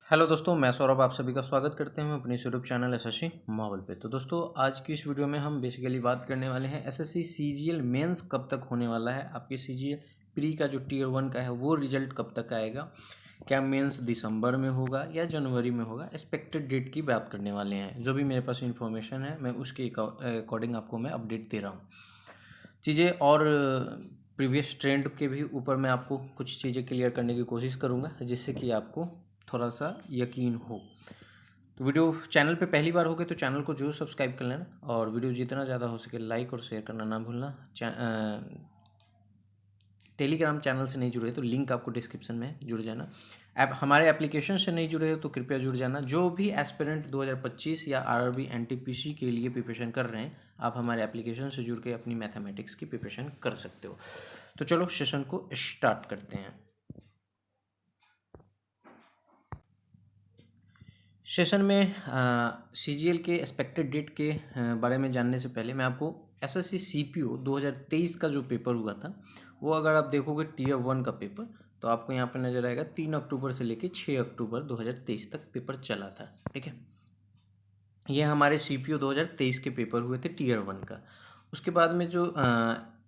Hello दोस्तों, मैं सौरभ आप सभी का स्वागत करते हैं अपने यूट्यूब चैनल एसएससी माहौल पे। तो दोस्तों, आज की इस वीडियो में हम बेसिकली बात करने वाले हैं एसएससी सीजीएल मेंस कब तक होने वाला है। आपके सीजीएल प्री का जो टियर 1 का है वो रिजल्ट कब तक आएगा, क्या मेंस दिसंबर में होगा या जनवरी में होगा, एक्सपेक्टेड डेट की बात करने वाले हैं। जो भी मेरे पास इन्फॉर्मेशन है मैं उसके अकॉर्डिंग आपको मैं अपडेट दे रहा हूँ चीज़ें। और प्रीवियस ट्रेंड के भी ऊपर मैं आपको कुछ चीज़ें क्लियर करने की कोशिश करूँगा जिससे कि आपको थोड़ा सा यकीन हो। तो वीडियो चैनल पे पहली बार हो गए तो चैनल को जरूर सब्सक्राइब कर लेना और वीडियो जितना ज़्यादा हो सके लाइक और शेयर करना ना भूलना। टेलीग्राम चैनल से नहीं जुड़े तो लिंक आपको डिस्क्रिप्शन में जुड़ जाना। हमारे एप्लीकेशन से नहीं जुड़े हो तो कृपया जुड़ जाना। जो भी एस्पिरेंट 2025 या आरआरबी एनटीपीसी के लिए प्रिपरेशन कर रहे हैं, आप हमारे एप्लीकेशन से जुड़ के अपनी मैथमेटिक्स की प्रिपरेशन कर सकते हो। तो चलो सेशन को स्टार्ट करते हैं। सेशन में सीजीएल के एक्सपेक्टेड डेट के बारे में जानने से पहले मैं आपको एसएससी सीपीओ 2023 का जो पेपर हुआ था वो अगर आप देखोगे टियर 1 का पेपर तो आपको यहाँ पे नज़र आएगा 3 अक्टूबर से लेके 6 अक्टूबर 2023 तक पेपर चला था। ठीक है, ये हमारे सीपीओ 2023 के पेपर हुए थे टियर 1 का। उसके बाद में जो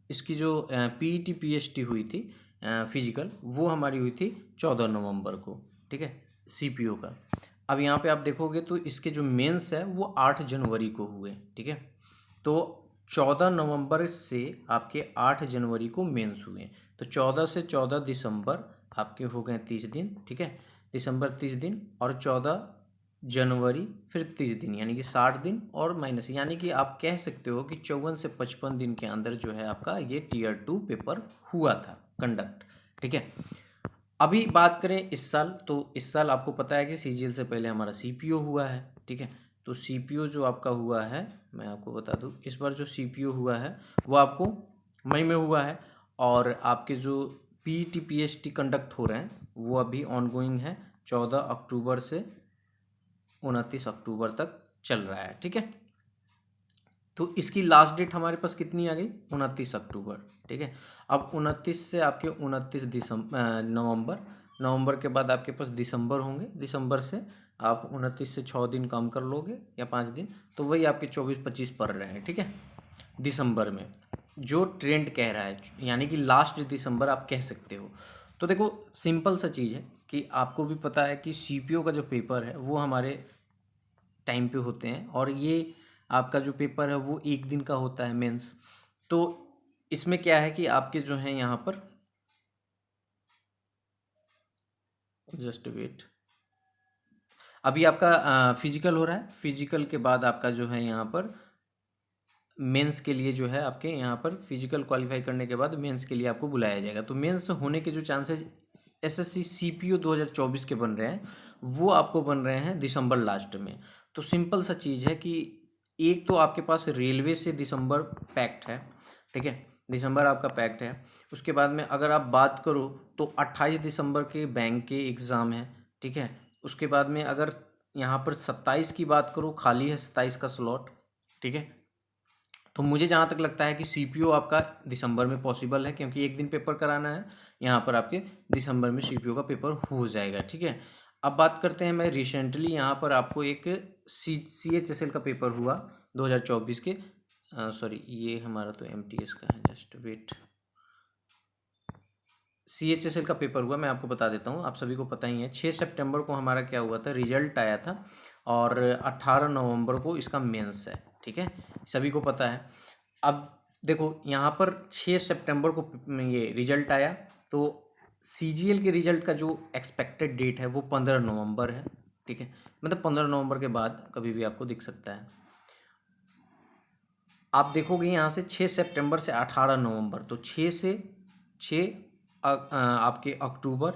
इसकी जो पीईटी पीएचटी हुई थी फिजिकल, वो हमारी हुई थी 14 नवंबर को। ठीक है, सीपीओ का। अब यहाँ पे आप देखोगे तो इसके जो मेंस है वो 8 जनवरी को हुए। ठीक है, तो 14 नवंबर से आपके 8 जनवरी को मेंस हुए। तो 14 से 14 दिसंबर आपके हो गए 30 दिन। ठीक है, दिसंबर 30 दिन और 14 जनवरी फिर 30 दिन, यानी कि 60 दिन और माइनस, यानी कि आप कह सकते हो कि 54 से 55 दिन के अंदर जो है आपका ये टियर 2 पेपर हुआ था कंडक्ट। ठीक है, अभी बात करें इस साल, तो इस साल आपको पता है कि सीजीएल से पहले हमारा सीपीओ हुआ है। ठीक है, तो सीपीओ जो आपका हुआ है मैं आपको बता दूं, इस बार जो सीपीओ हुआ है वो आपको मई में हुआ है और आपके जो पीईटी पीएचटी कंडक्ट हो रहे हैं वो अभी ऑनगोइंग है। 14 अक्टूबर से 29 अक्टूबर तक चल रहा है। ठीक है, तो इसकी लास्ट डेट हमारे पास कितनी आ गई, 29 अक्टूबर। ठीक है, अब 29 से आपके 29 नवंबर, नवंबर के बाद आपके पास दिसंबर होंगे, दिसंबर से आप 29 से 6 दिन कम कर लोगे या 5 दिन, तो वही आपके 24-25 पड़ रहे हैं। ठीक है, दिसंबर में जो ट्रेंड कह रहा है, यानी कि लास्ट दिसंबर आप कह सकते हो। तो देखो सिंपल सा चीज़ है कि आपको भी पता है कि सीपीओ का जो पेपर है वो हमारे टाइम पे होते हैं और ये आपका जो पेपर है वो एक दिन का होता है मेंस। तो इसमें क्या है कि आपके जो हैं यहाँ पर, जस्ट वेट, अभी आपका फिजिकल हो रहा है, फिजिकल के बाद आपका जो है यहाँ पर मेंस के लिए जो है आपके यहाँ पर फिजिकल क्वालिफाई करने के बाद मेंस के लिए आपको बुलाया जाएगा। तो मेंस होने के जो चांसेस एसएससी सीपीओ 2024 के बन रहे हैं वो आपको बन रहे हैं दिसंबर लास्ट में। तो सिंपल सा चीज़ है कि एक तो आपके पास रेलवे से दिसंबर पैक्ट है। ठीक है, दिसंबर आपका पैक्ट है। उसके बाद में अगर आप बात करो तो 28 दिसंबर के बैंक के एग्ज़ाम है। ठीक है, उसके बाद में अगर यहाँ पर 27 की बात करो, खाली है 27 का स्लॉट। ठीक है, तो मुझे जहाँ तक लगता है कि सीपीओ आपका दिसंबर में पॉसिबल है क्योंकि एक दिन पेपर कराना है, यहाँ पर आपके दिसंबर में सीपीओ का पेपर हो जाएगा। ठीक है, अब बात करते हैं, मैं रिसेंटली यहाँ पर आपको एक CHSL का पेपर हुआ 2024 के, सॉरी ये हमारा तो MTS का है, जस्ट वेट, CHSL का पेपर हुआ, मैं आपको बता देता हूँ, आप सभी को पता ही है। 6 सितंबर को हमारा क्या हुआ था, रिजल्ट आया था और 18 नवंबर को इसका मेंस है। ठीक है, सभी को पता है। अब देखो यहाँ पर 6 सितंबर को ये रिजल्ट आया, तो सीजीएल के रिजल्ट का जो एक्सपेक्टेड डेट है वो 15 नवंबर है। ठीक है, मतलब 15 नवंबर के बाद कभी भी आपको दिख सकता है। आप देखोगे यहाँ से 6 सितंबर से 18 नवंबर, तो 6 से 6 आपके अक्टूबर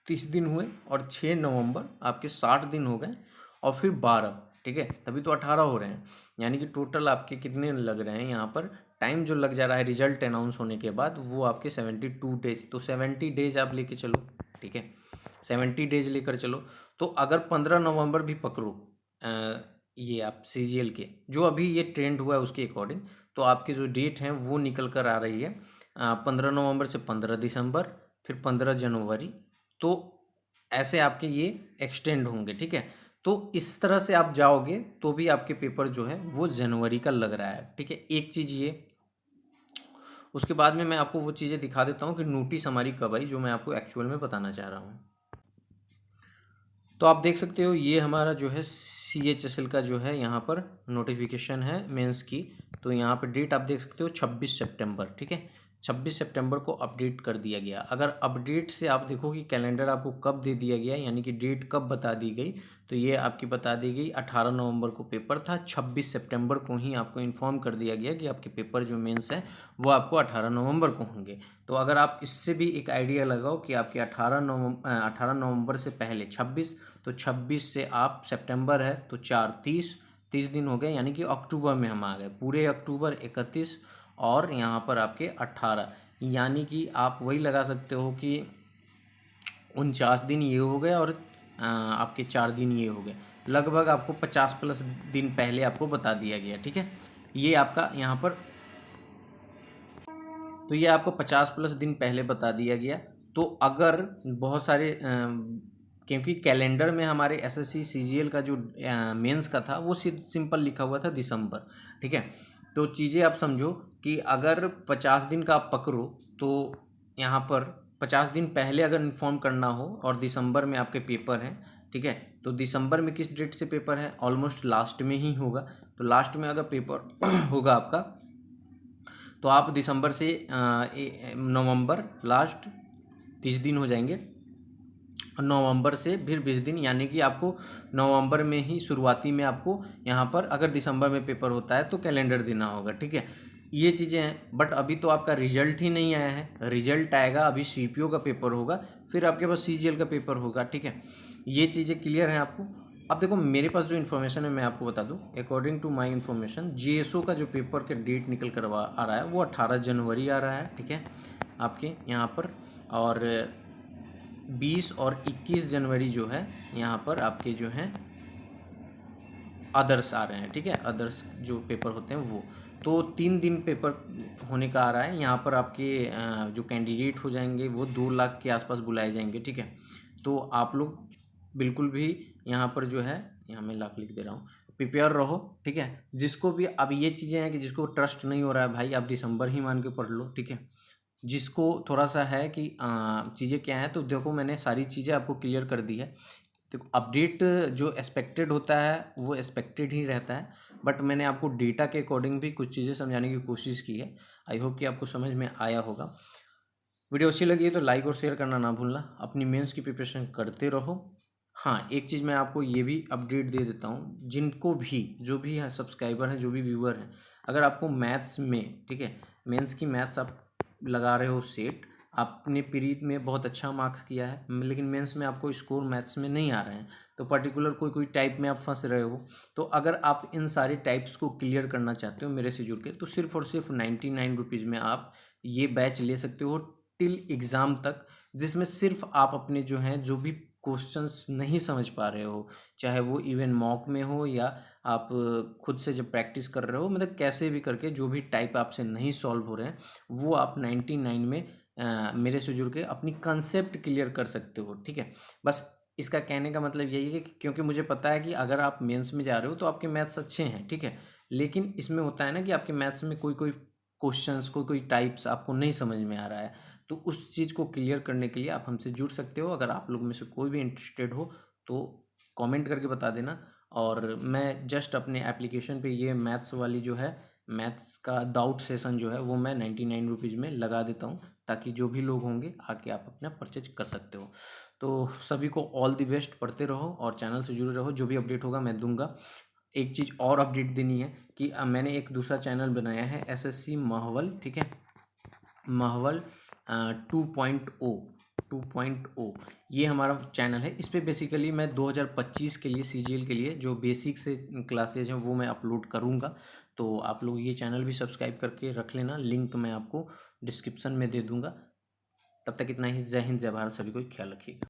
30 दिन हुए और 6 नवंबर आपके 60 दिन हो गए और फिर 12। ठीक है, तभी तो 18 हो रहे हैं, यानी कि टोटल आपके कितने लग रहे हैं यहाँ पर, टाइम जो लग जा रहा है रिजल्ट अनाउंस होने के बाद वो आपके 72 डेज। तो 70 डेज आप लेके चलो। ठीक है, 70 डेज लेकर चलो। तो अगर 15 नवंबर भी पकड़ो ये आप सीजीएल के जो अभी ये ट्रेंड हुआ है उसके अकॉर्डिंग, तो आपके जो डेट हैं वो निकल कर आ रही है 15 नवंबर से 15 दिसंबर, फिर 15 जनवरी। तो ऐसे आपके ये एक्सटेंड होंगे, ठीक है। तो इस तरह से आप जाओगे तो भी आपके पेपर जो है वो जनवरी का लग रहा है, ठीक है। एक चीज़ ये, उसके बाद में मैं आपको वो चीज़ें दिखा देता हूँ कि नोटिस हमारी कब आई, जो मैं आपको एक्चुअल में बताना चाह रहा हूँ। तो आप देख सकते हो ये हमारा जो है CHSL का जो है यहाँ पर नोटिफिकेशन है मेंस की। तो यहाँ पर डेट आप देख सकते हो 26 सितंबर, ठीक है। 26 सितंबर को अपडेट कर दिया गया। अगर अपडेट से आप देखो कि कैलेंडर आपको कब दे दिया गया, यानी कि डेट कब बता दी गई, तो ये आपकी बता दी गई 18 नवंबर को पेपर था। 26 सितंबर को ही आपको इन्फॉर्म कर दिया गया कि आपके पेपर जो मेंस हैं वो आपको 18 नवंबर को होंगे। तो अगर आप इससे भी एक आइडिया लगाओ कि आपके 18 नवंबर से पहले 26, तो 26 से आप सितंबर है तो 4 30 दिन हो गए, यानी कि अक्टूबर में हम आ गए। पूरे अक्टूबर 31 और यहाँ पर आपके 18, यानी कि आप वही लगा सकते हो कि 49 दिन ये हो गए और आपके 4 दिन ये हो गए। लगभग आपको 50+ दिन पहले आपको बता दिया गया, ठीक है। ये आपका यहाँ पर, तो ये आपको 50+ दिन पहले बता दिया गया। तो अगर बहुत सारे क्योंकि कैलेंडर में हमारे SSC CGL का जो मेंस का था वो सिंपल लिखा हुआ था दिसंबर, ठीक है। तो चीज़ें आप समझो कि अगर 50 दिन का आप पकड़ो तो यहाँ पर 50 दिन पहले अगर इन्फॉर्म करना हो और दिसंबर में आपके पेपर हैं, ठीक है। तो दिसंबर में किस डेट से पेपर है, ऑलमोस्ट लास्ट में ही होगा। तो लास्ट में अगर पेपर होगा आपका, तो आप दिसंबर से नवंबर लास्ट 30 दिन हो जाएंगे, नवंबर से फिर 20 दिन, यानी कि आपको नवंबर में ही शुरुआती में आपको यहाँ पर अगर दिसंबर में पेपर होता है तो कैलेंडर देना होगा, ठीक है। ये चीज़ें हैं। बट अभी तो आपका रिजल्ट ही नहीं आया है, रिजल्ट आएगा अभी CPO का पेपर होगा, फिर आपके पास CGL का पेपर होगा, ठीक है। ये चीज़ें क्लियर हैं आपको। अब देखो मेरे पास जो इन्फॉर्मेशन है मैं आपको बता दूं। According to my information GSO का जो पेपर का डेट निकल कर आ रहा है वो 18 जनवरी आ रहा है, ठीक है, आपके यहाँ पर। और 20 और 21 जनवरी जो है यहाँ पर आपके जो हैं अदर्स आ रहे हैं, ठीक है। अदर्स जो पेपर होते हैं वो, तो 3 दिन पेपर होने का आ रहा है। यहाँ पर आपके जो कैंडिडेट हो जाएंगे वो 2 लाख के आसपास बुलाए जाएंगे, ठीक है। तो आप लोग बिल्कुल भी यहाँ पर जो है, यहाँ मैं लाख लिख दे रहा हूँ, प्रिपेयर रहो, ठीक है। जिसको भी अब ये चीज़ें हैं कि जिसको ट्रस्ट नहीं हो रहा है भाई, आप दिसंबर ही मान के पढ़ लो, ठीक है। जिसको थोड़ा सा है कि चीज़ें क्या हैं, तो देखो मैंने सारी चीज़ें आपको क्लियर कर दी है। देखो अपडेट जो एक्सपेक्टेड होता है वो एक्सपेक्टेड ही रहता है, बट मैंने आपको डेटा के अकॉर्डिंग भी कुछ चीज़ें समझाने की कोशिश की है। आई होप कि आपको समझ में आया होगा। वीडियो अच्छी लगी है तो लाइक और शेयर करना ना भूलना। अपनी मेंस की प्रिपरेशन करते रहो। हाँ, एक चीज़ मैं आपको ये भी अपडेट दे देता हूँ, जिनको भी जो भी सब्सक्राइबर हैं, जो भी व्यूअर हैं, अगर आपको मैथ्स में, ठीक है, मेंस की मैथ्स आप लगा रहे हो सेट, आपने प्री में बहुत अच्छा मार्क्स किया है लेकिन मेंस में आपको स्कोर मैथ्स में नहीं आ रहे हैं, तो पर्टिकुलर कोई कोई टाइप में आप फंस रहे हो, तो अगर आप इन सारे टाइप्स को क्लियर करना चाहते हो मेरे से जुड़ के, तो सिर्फ और सिर्फ 99 रुपीज़ में आप ये बैच ले सकते हो टिल एग्ज़ाम तक, जिसमें सिर्फ आप अपने जो हैं जो भी क्वेश्चंस नहीं समझ पा रहे हो, चाहे वो इवन मॉक में हो या आप खुद से जब प्रैक्टिस कर रहे हो, मतलब कैसे भी करके जो भी टाइप आपसे नहीं सॉल्व हो रहे हैं वो आप 99 में मेरे से जुड़ के अपनी कंसेप्ट क्लियर कर सकते हो, ठीक है। बस इसका कहने का मतलब यही है कि क्योंकि मुझे पता है कि अगर आप मेंस में जा रहे हो तो आपके मैथ्स अच्छे हैं, ठीक है, लेकिन इसमें होता है ना कि आपके मैथ्स में कोई कोई क्वेश्चंस, कोई कोई टाइप्स आपको नहीं समझ में आ रहा है, तो उस चीज़ को क्लियर करने के लिए आप हमसे जुड़ सकते हो। अगर आप लोग में से कोई भी इंटरेस्टेड हो तो कमेंट करके बता देना, और मैं जस्ट अपने एप्लीकेशन पे ये मैथ्स वाली जो है, मैथ्स का डाउट सेशन जो है वो मैं 99 रुपीज़ में लगा देता हूँ, ताकि जो भी लोग होंगे आके आप अपना परचेज कर सकते हो। तो सभी को ऑल द बेस्ट, पढ़ते रहो और चैनल से जुड़े रहो, जो भी अपडेट होगा मैं दूंगा। एक चीज़ और अपडेट देनी है कि मैंने एक दूसरा चैनल बनाया है SSC महवल, ठीक है, महवल 2.0 ये हमारा चैनल है। इस पे बेसिकली मैं 2025 के लिए CGL के लिए जो बेसिक से क्लासेज हैं वो मैं अपलोड करूँगा, तो आप लोग ये चैनल भी सब्सक्राइब करके रख लेना, लिंक मैं आपको डिस्क्रिप्शन में दे दूँगा। तब तक इतना ही। जय हिंद, जय भारत, सभी को ख्याल रखिएगा।